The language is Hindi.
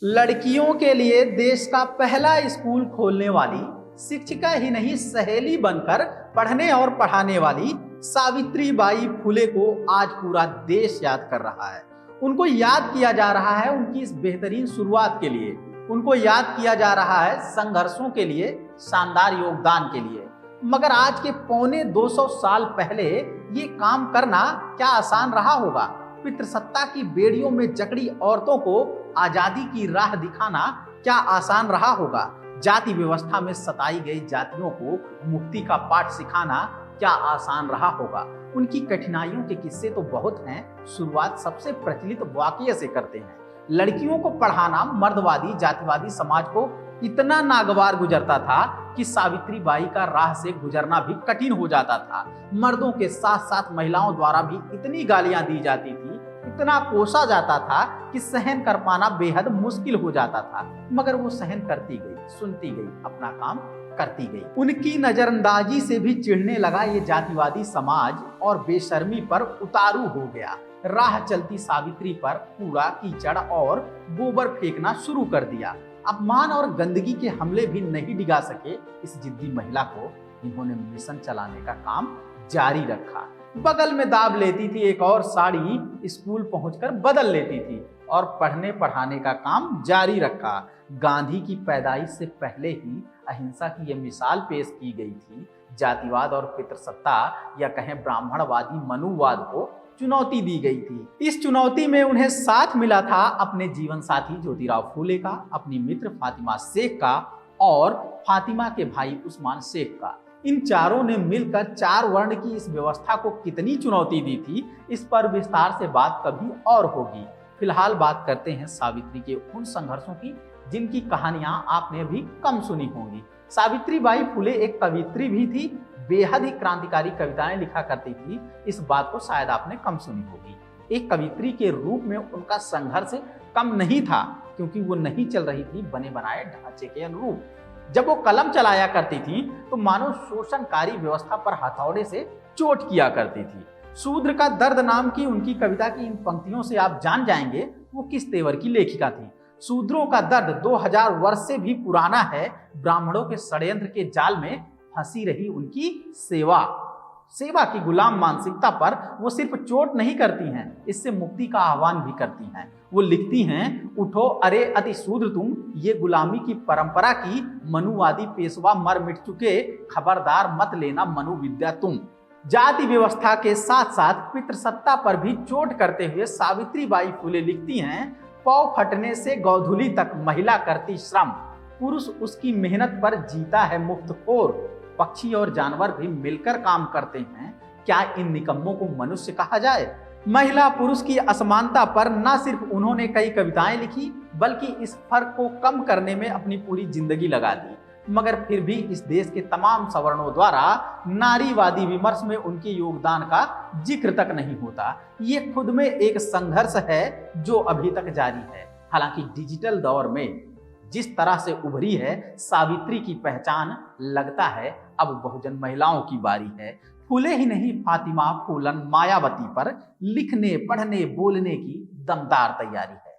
लड़कियों के लिए देश का पहला स्कूल खोलने वाली, शिक्षिका ही नहीं सहेली बनकर पढ़ने और पढ़ाने वाली सावित्री बाई फुले को आज पूरा देश याद कर रहा है। उनको याद किया जा रहा है उनकी इस बेहतरीन शुरुआत के लिए। उनको याद किया जा रहा है संघर्षों के लिए, शानदार योगदान के लिए। मगर आज के पौने 200 साल पहले ये काम करना क्या आसान रहा होगा? पितृसत्ता की बेड़ियों में जकड़ी औरतों को आजादी की राह दिखाना क्या आसान रहा होगा? जाति व्यवस्था में सताई गई जातियों को मुक्ति का पाठ सिखाना क्या आसान रहा होगा? उनकी कठिनाइयों के किस्से तो बहुत हैं। शुरुआत सबसे प्रचलित वाकये से करते हैं। लड़कियों को पढ़ाना मर्दवादी जातिवादी समाज को इतना नागवार गुजरता था कि सावित्री बाई का राह से गुजरना भी कठिन हो जाता था। मर्दों के साथ साथ महिलाओं द्वारा भी इतनी गालियां दी जाती थी, इतना कोसा जाता था कि सहन कर पाना बेहद मुश्किल हो जाता था। मगर वो सहन करती गई, सुनती गई, अपना काम करती गई। उनकी नजरअंदाजी से भी चिढ़ने लगा ये जातिवादी समाज और बेशर्मी पर उतारू हो गया। राह चलती सावित्री पर कूड़ा कीचड़ और गोबर फेंकना शुरू कर दिया। अपमान और गंदगी के हमले भी नहीं डिगा सके इस जिद्दी महिला को। इन्होंने मिशन चलाने का काम जारी रखा। बगल में दाब लेती थी एक और साड़ी, स्कूल पहुंचकर बदल लेती थी और पढ़ने पढ़ाने का काम जारी रखा। गांधी की पैदाइश से पहले ही अहिंसा की यह मिसाल पेश की गई थी। जातिवाद और पितृसत्ता या कहें ब्राह्मणवादी मनुवाद को चुनौती दी गई थी। इस चुनौती में उन्हें साथ मिला था अपने जीवन साथी ज्योतिराव फूले का, अपनी मित्र फातिमा शेख का और फातिमा के भाई उस्मान शेख का। इन चारों ने मिलकर 4 वर्ण की इस व्यवस्था को कितनी चुनौती दी थी, इस पर विस्तार से बात कभी और होगी। फिलहाल बात करते हैं सावित्री के उन संघर्षों की जिनकी कहानियां आपने भी कम सुनी होंगी। सावित्री बाई फुले एक कवित्री भी थी, बेहद ही क्रांतिकारी कविताएं लिखा करती थी। इस बात को शायद आपने कम सुनी होगी। एक कवित्री के रूप में उनका संघर्ष कम नहीं था, क्योंकि वो नहीं चल रही थी बने बनाए ढांचे के अनुरूप। जब वो कलम चलाया करती थी तो मानो शोषणकारी व्यवस्था पर हथौड़े से चोट किया करती थी। शूद्र का दर्द नाम की उनकी कविता की इन पंक्तियों से आप जान जाएंगे वो किस तेवर की लेखिका थी। शूद्रों का दर्द 2000 वर्ष से भी पुराना है। ब्राह्मणों के षड्यंत्र के जाल में फंसी रही उनकी सेवा की गुलाम मानसिकता पर वो सिर्फ चोट नहीं करती हैं, इससे मुक्ति का आह्वान भी करती हैं। वो लिखती हैं, उठो अरे अति शूद्र तुम, ये गुलामी की परंपरा की मनुवादी पेशवा मर मिट चुके, खबरदार मत लेना मनुविद्या तुम। जाति व्यवस्था के साथ साथ पितृसत्ता पर भी चोट करते हुए सावित्री बाई फुले लिखती हैं, पौ फटने से गौधुली तक महिला करती श्रम, पुरुष उसकी मेहनत पर जीता है मुफ्तखोर। पक्षी और जानवर भी मिलकर काम करते हैं, क्या इन निकम्मों को मनुष्य कहा जाए? महिला पुरुष की असमानता पर न सिर्फ उन्होंने कई कविताएं लिखी, बल्कि इस फर्क को कम करने में अपनी पूरी जिंदगी लगा दी। मगर फिर भी इस देश के तमाम सवर्णों द्वारा नारीवादी विमर्श में उनके योगदान का जिक्र तक नहीं होता। ये खुद में एक संघर्ष है जो अभी तक जारी है। हालांकि डिजिटल दौर में जिस तरह से उभरी है सावित्री की पहचान, लगता है अब बहुजन महिलाओं की बारी है। फूले ही नहीं, फातिमा, फूलन, मायावती पर लिखने, पढ़ने, बोलने की दमदार तैयारी है।